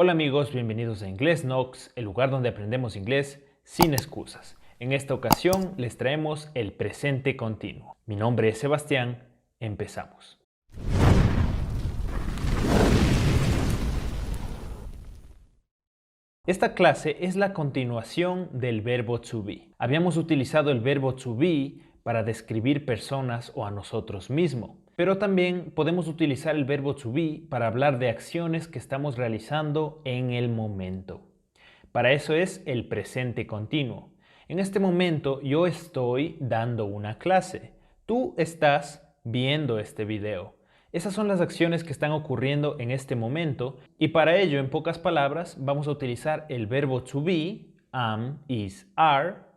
Hola amigos, bienvenidos a Inglés Knox, el lugar donde aprendemos inglés sin excusas. En esta ocasión les traemos el presente continuo. Mi nombre es Sebastián, empezamos. Esta clase es la continuación del verbo to be. Habíamos utilizado el verbo to be para describir personas o a nosotros mismos, pero también podemos utilizar el verbo to be para hablar de acciones que estamos realizando en el momento. Para eso es el presente continuo. En este momento yo estoy dando una clase. Tú estás viendo este video. Esas son las acciones que están ocurriendo en este momento y para ello, en pocas palabras, vamos a utilizar el verbo to be, am, is, are,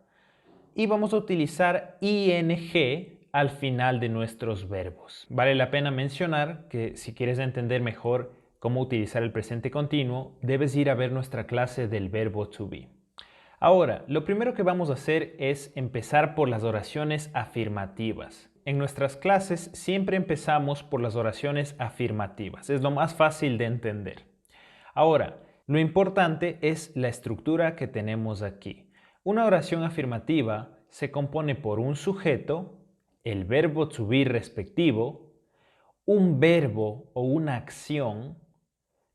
y vamos a utilizar ing al final de nuestros verbos. Vale la pena mencionar que si quieres entender mejor cómo utilizar el presente continuo, debes ir a ver nuestra clase del verbo to be. Ahora, lo primero que vamos a hacer es empezar por las oraciones afirmativas. En nuestras clases siempre empezamos por las oraciones afirmativas. Es lo más fácil de entender. Ahora, lo importante es la estructura que tenemos aquí. Una oración afirmativa se compone por un sujeto, el verbo to be respectivo, un verbo o una acción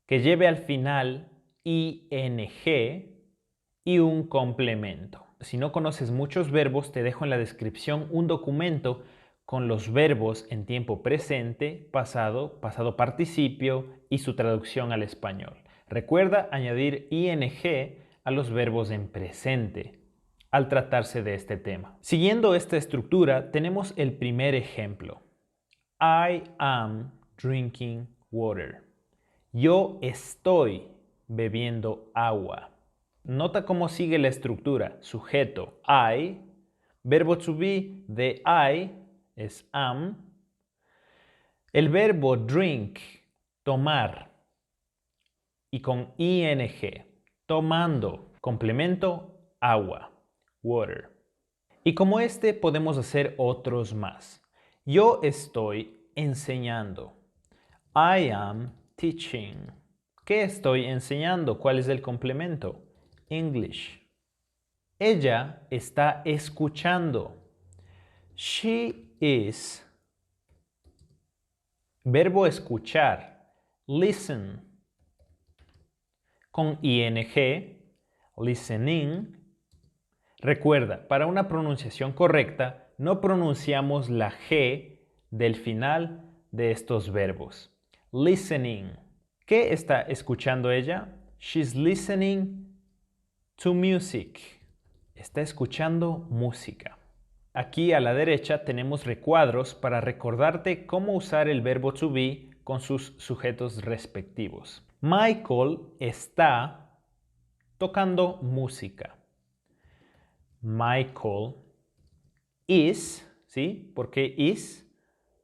que lleve al final ing y un complemento. Si no conoces muchos verbos, te dejo en la descripción un documento con los verbos en tiempo presente, pasado, pasado participio y su traducción al español. Recuerda añadir ing a los verbos en presente al tratarse de este tema. Siguiendo esta estructura, tenemos el primer ejemplo. I am drinking water. Yo estoy bebiendo agua. Nota cómo sigue la estructura. Sujeto, I. Verbo to be de I es am. El verbo drink, tomar. Y con ing, tomando. Complemento, agua, water. Y como este podemos hacer otros más. Yo estoy enseñando. I am teaching. ¿Qué estoy enseñando? ¿Cuál es el complemento? English. Ella está escuchando. She is. Verbo escuchar. Listen. Con ing. Listening. Recuerda, para una pronunciación correcta, no pronunciamos la G del final de estos verbos. Listening. ¿Qué está escuchando ella? She's listening to music. Está escuchando música. Aquí a la derecha tenemos recuadros para recordarte cómo usar el verbo to be con sus sujetos respectivos. Michael está tocando música. Michael is, ¿sí? ¿Por qué is?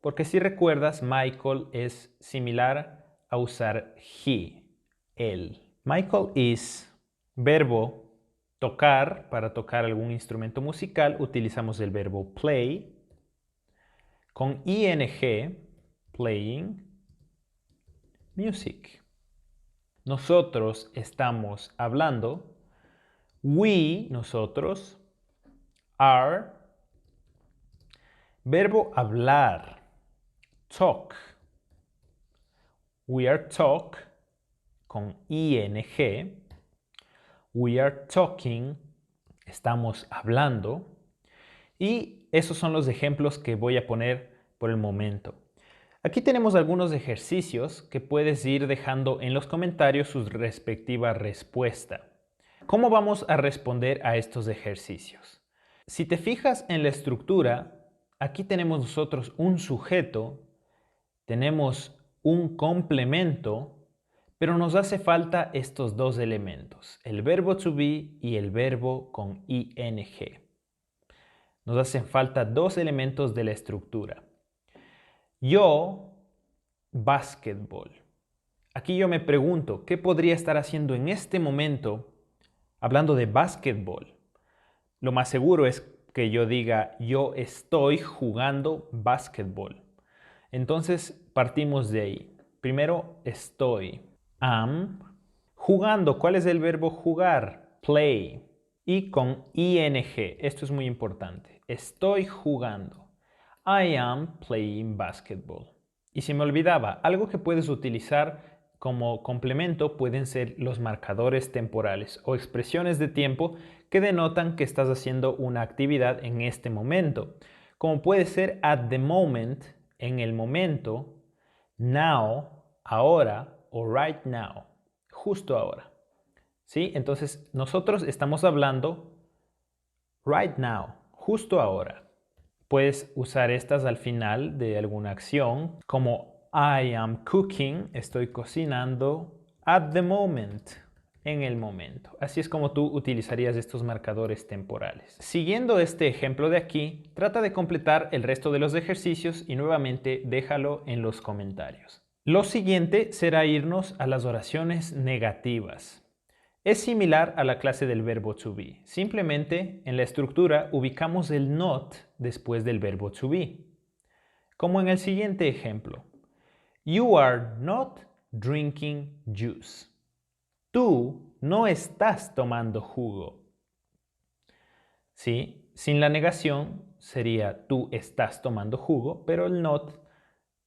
Porque si recuerdas, Michael es similar a usar he, él. Michael is, verbo tocar. Para tocar algún instrumento musical utilizamos el verbo play. Con ing, playing, music. Nosotros estamos hablando. We, nosotros, are. Verbo hablar, talk. We are talk, con ing. We are talking, estamos hablando. Y esos son los ejemplos que voy a poner por el momento. Aquí tenemos algunos ejercicios que puedes ir dejando en los comentarios su respectiva respuesta. ¿Cómo vamos a responder a estos ejercicios? Si te fijas en la estructura, aquí tenemos nosotros un sujeto, tenemos un complemento, pero nos hace falta estos dos elementos, el verbo to be y el verbo con ing. Nos hacen falta dos elementos de la estructura. Yo, basketball. Aquí yo me pregunto, ¿qué podría estar haciendo en este momento hablando de basketball? Lo más seguro es que yo diga, yo estoy jugando basketball. Entonces partimos de ahí. Primero, estoy. Am, Jugando, ¿cuál es el verbo jugar? Play. Y con ing, esto es muy importante. Estoy jugando. I am playing basketball. Y si me olvidaba, algo que puedes utilizar como complemento pueden ser los marcadores temporales o expresiones de tiempo que denotan que estás haciendo una actividad en este momento. Como puede ser at the moment, en el momento, now, ahora o right now, justo ahora. ¿Sí? Entonces, nosotros estamos hablando right now, justo ahora. Puedes usar estas al final de alguna acción, como I am cooking, estoy cocinando, at the moment, en el momento. Así es como tú utilizarías estos marcadores temporales. Siguiendo este ejemplo de aquí, trata de completar el resto de los ejercicios y nuevamente déjalo en los comentarios. Lo siguiente será irnos a las oraciones negativas. Es similar a la clase del verbo to be. Simplemente en la estructura ubicamos el not después del verbo to be. Como en el siguiente ejemplo. You are not drinking juice. Tú no estás tomando jugo. ¿Sí? Sin la negación sería tú estás tomando jugo, pero el not,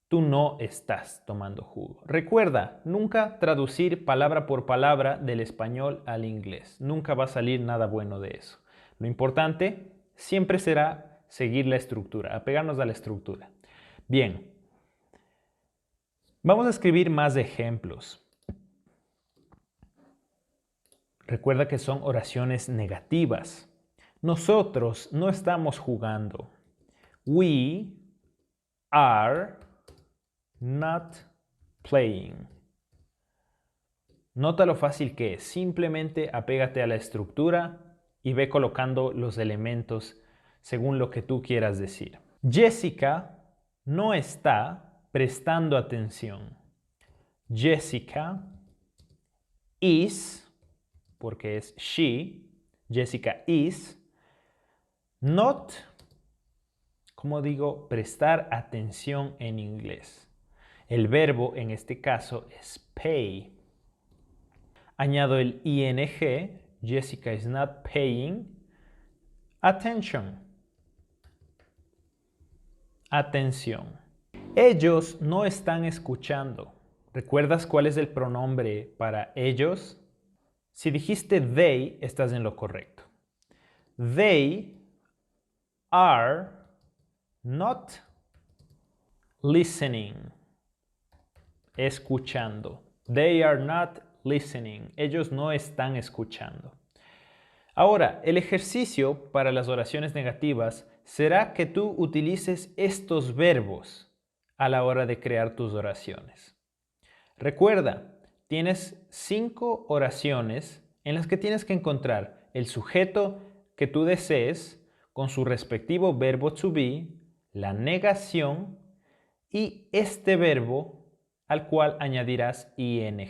tú no estás tomando jugo. Recuerda, nunca traducir palabra por palabra del español al inglés. Nunca va a salir nada bueno de eso. Lo importante siempre será seguir la estructura, apegarnos a la estructura. Bien, vamos a escribir más ejemplos. Recuerda que son oraciones negativas. Nosotros no estamos jugando. We are not playing. Nota lo fácil que es. Simplemente apégate a la estructura y ve colocando los elementos según lo que tú quieras decir. Jessica no está prestando atención. Jessica is, porque es she, Jessica is, not, como digo, prestar atención en inglés. El verbo en este caso es pay. Añado el ing, Jessica is not paying attention. Atención. Ellos no están escuchando. ¿Recuerdas cuál es el pronombre para ellos? Si dijiste they, estás en lo correcto. They are not listening. Escuchando. They are not listening. Ellos no están escuchando. Ahora, el ejercicio para las oraciones negativas será que tú utilices estos verbos a la hora de crear tus oraciones. Recuerda, tienes 5 oraciones en las que tienes que encontrar el sujeto que tú desees con su respectivo verbo to be, la negación y este verbo al cual añadirás ing.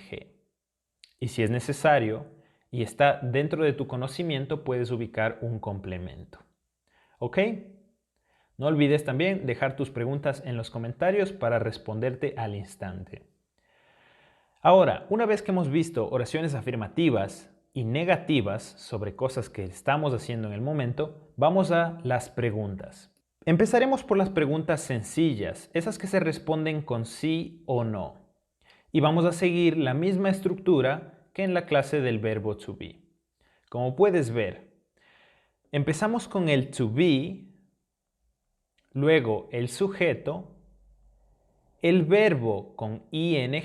Y si es necesario y está dentro de tu conocimiento, puedes ubicar un complemento. ¿Ok? No olvides también dejar tus preguntas en los comentarios para responderte al instante. Ahora, una vez que hemos visto oraciones afirmativas y negativas sobre cosas que estamos haciendo en el momento, vamos a las preguntas. Empezaremos por las preguntas sencillas, esas que se responden con sí o no. Y vamos a seguir la misma estructura que en la clase del verbo to be. Como puedes ver, empezamos con el to be, luego el sujeto, el verbo con ing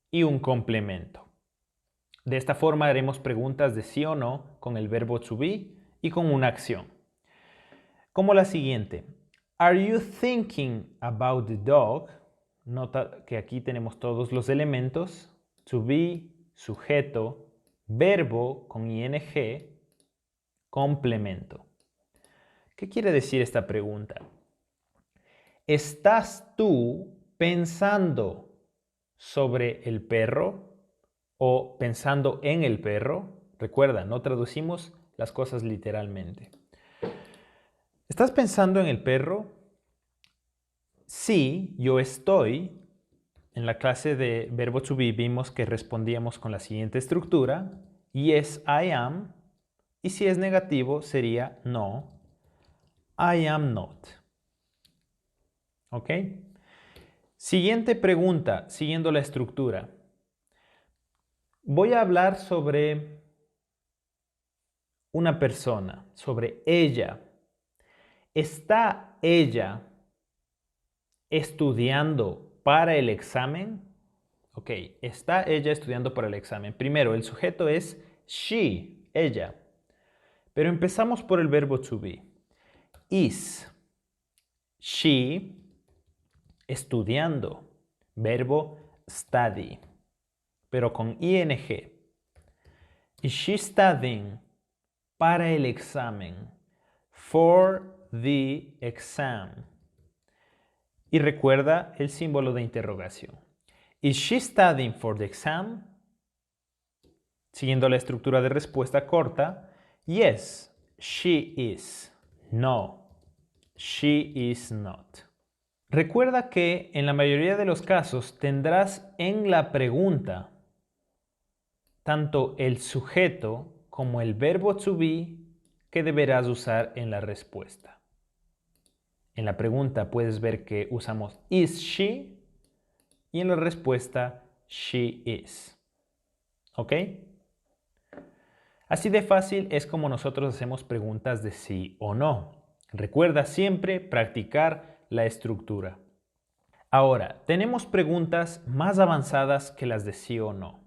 y un complemento. De esta forma haremos preguntas de sí o no con el verbo to be y con una acción. Como la siguiente. Are you thinking about the dog? Nota que aquí tenemos todos los elementos. To be, sujeto, verbo con ing, complemento. ¿Qué quiere decir esta pregunta? ¿Estás tú pensando sobre el perro o pensando en el perro? Recuerda, no traducimos las cosas literalmente. ¿Estás pensando en el perro? Sí, yo estoy. en la clase de verbo to be vimos que respondíamos con la siguiente estructura. Yes, I am. Y si es negativo sería no, I am not. ¿Ok? Siguiente pregunta, siguiendo la estructura. Voy a hablar sobre una persona, sobre ella. ¿Está ella estudiando para el examen? Ok, ¿está ella estudiando para el examen? Primero, el sujeto es she, ella. Pero empezamos por el verbo to be. Is she estudiando? Verbo study, pero con ing. Is she studying para el examen? For the exam. Y recuerda el símbolo de interrogación. Is she studying for the exam? Siguiendo la estructura de respuesta corta, yes, she is. No, she is not. Recuerda que en la mayoría de los casos tendrás en la pregunta tanto el sujeto como el verbo to be que deberás usar en la respuesta. En la pregunta puedes ver que usamos is she y en la respuesta she is. ¿Ok? Así de fácil es como nosotros hacemos preguntas de sí o no. Recuerda siempre practicar la estructura. Ahora, tenemos preguntas más avanzadas que las de sí o no.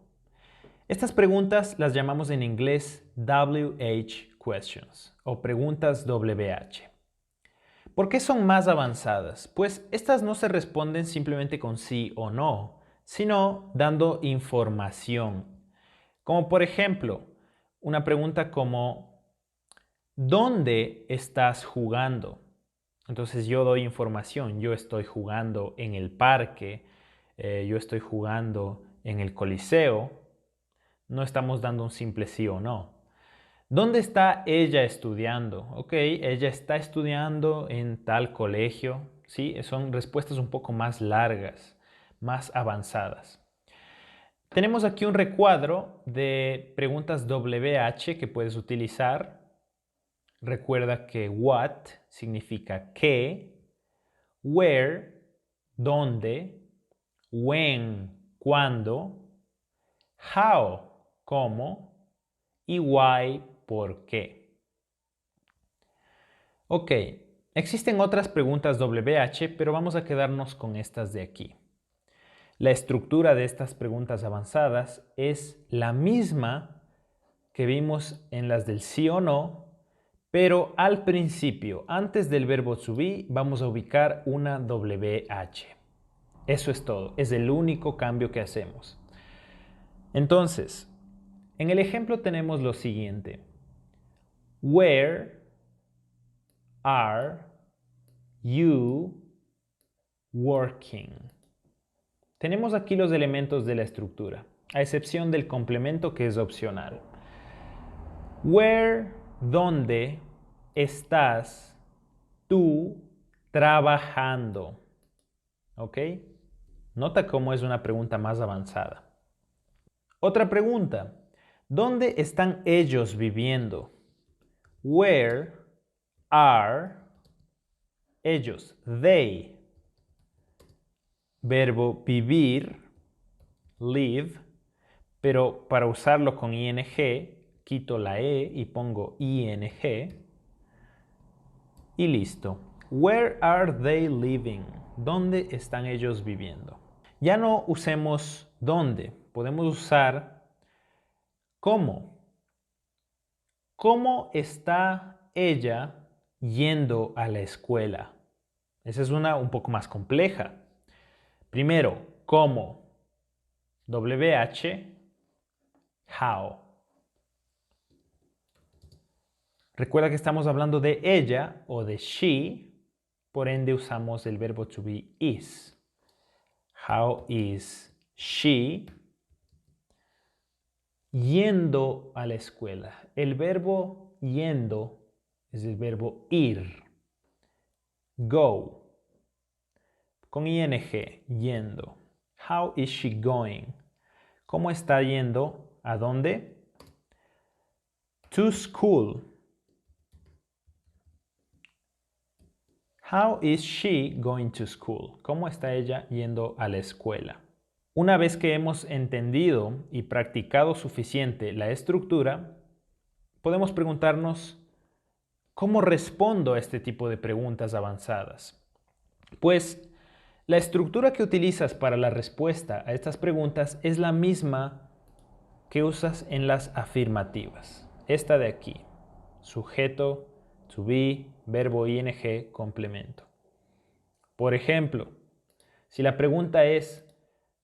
Estas preguntas las llamamos en inglés WH questions o preguntas WH. ¿Por qué son más avanzadas? Pues estas no se responden simplemente con sí o no, sino dando información. Como por ejemplo, una pregunta como ¿dónde estás jugando? Entonces yo doy información. Yo estoy jugando en el parque, yo estoy jugando en el coliseo. No estamos dando un simple sí o no. ¿Dónde está ella estudiando? Ok, ella está estudiando en tal colegio. ¿Sí? Son respuestas un poco más largas, más avanzadas. Tenemos aquí un recuadro de preguntas WH que puedes utilizar. Recuerda que what significa qué, where, dónde, when, cuándo, how, cómo y why, por qué. Ok, existen otras preguntas WH, pero vamos a quedarnos con estas de aquí. La estructura de estas preguntas avanzadas es la misma que vimos en las del sí o no, pero al principio, antes del verbo to be, vamos a ubicar una WH. Eso es todo, es el único cambio que hacemos. Entonces, en el ejemplo tenemos lo siguiente. Where are you working? Tenemos aquí los elementos de la estructura, a excepción del complemento que es opcional. Where, ¿dónde estás tú trabajando? ¿Ok? Nota cómo es una pregunta más avanzada. Otra pregunta. ¿Dónde están ellos viviendo? Where are ellos? They. Verbo vivir, live, pero para usarlo con ing, quito la e y pongo ing y listo. Where are they living? ¿Dónde están ellos viviendo? Ya no usemos dónde, podemos usar cómo. ¿Cómo está ella yendo a la escuela? Esa es una un poco más compleja. Primero, ¿cómo? WH, how. Recuerda que estamos hablando de ella o de she, por ende usamos el verbo to be is. How is she yendo a la escuela? El verbo yendo es el verbo ir. Go. Con ing, yendo. How is she going? ¿Cómo está yendo? ¿A dónde? To school. How is she going to school? ¿Cómo está ella yendo a la escuela? Una vez que hemos entendido y practicado suficiente la estructura, podemos preguntarnos, ¿cómo respondo a este tipo de preguntas avanzadas? Pues la estructura que utilizas para la respuesta a estas preguntas es la misma que usas en las afirmativas. Esta de aquí, sujeto, to be, verbo ing, complemento. Por ejemplo, si la pregunta es,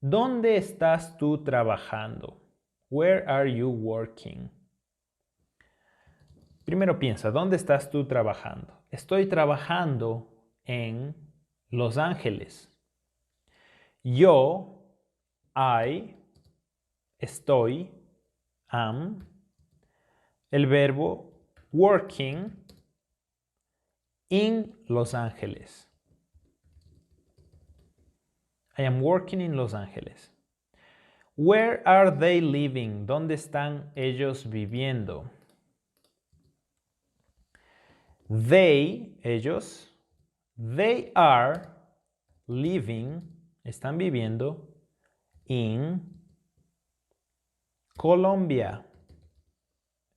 ¿dónde estás tú trabajando? Where are you working? Primero piensa, ¿dónde estás tú trabajando? Estoy trabajando en Los Ángeles. Yo, I, estoy, am, el verbo working in Los Ángeles. I am working in Los Ángeles. Where are they living? ¿Dónde están ellos viviendo? They, ellos, they are living, están viviendo in Colombia.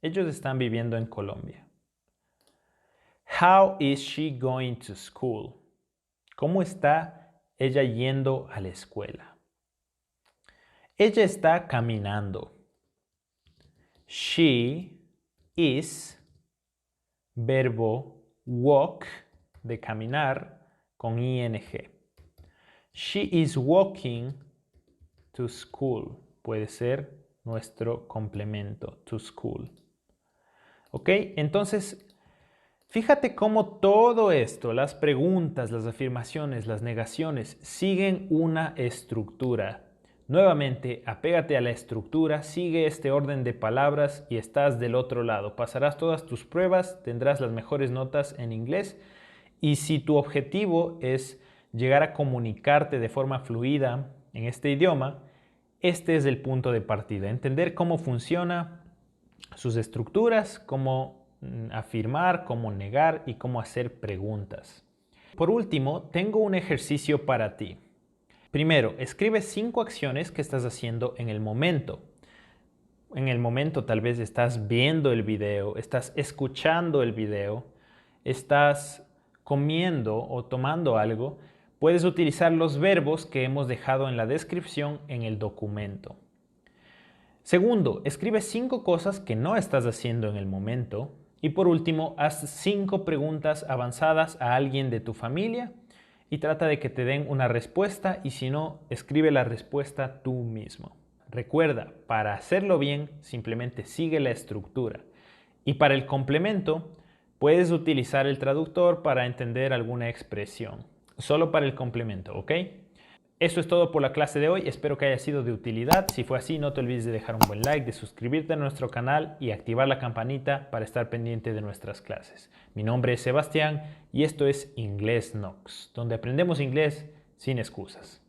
Ellos están viviendo en Colombia. How is she going to school? ¿Cómo está ella yendo a la escuela? Ella está caminando. She is, verbo walk, de caminar, con ing. She is walking to school. Puede ser nuestro complemento, to school. ¿Ok? Entonces, fíjate cómo todo esto, las preguntas, las afirmaciones, las negaciones, siguen una estructura. Nuevamente, apégate a la estructura, sigue este orden de palabras y estás del otro lado. Pasarás todas tus pruebas, tendrás las mejores notas en inglés y si tu objetivo es llegar a comunicarte de forma fluida en este idioma, este es el punto de partida. Entender cómo funciona sus estructuras, cómo afirmar, cómo negar y cómo hacer preguntas. Por último, tengo un ejercicio para ti. Primero, escribe 5 acciones que estás haciendo en el momento. En el momento tal vez estás viendo el video, estás escuchando el video, estás comiendo o tomando algo. Puedes utilizar los verbos que hemos dejado en la descripción en el documento. Segundo, escribe 5 cosas que no estás haciendo en el momento. Y por último, haz 5 preguntas avanzadas a alguien de tu familia y trata de que te den una respuesta y si no, escribe la respuesta tú mismo. Recuerda, para hacerlo bien, simplemente sigue la estructura. Y para el complemento, puedes utilizar el traductor para entender alguna expresión. Solo para el complemento, ¿ok? Eso es todo por la clase de hoy, espero que haya sido de utilidad. Si fue así, no te olvides de dejar un buen like, de suscribirte a nuestro canal y activar la campanita para estar pendiente de nuestras clases. Mi nombre es Sebastián y esto es Inglés Knox, donde aprendemos inglés sin excusas.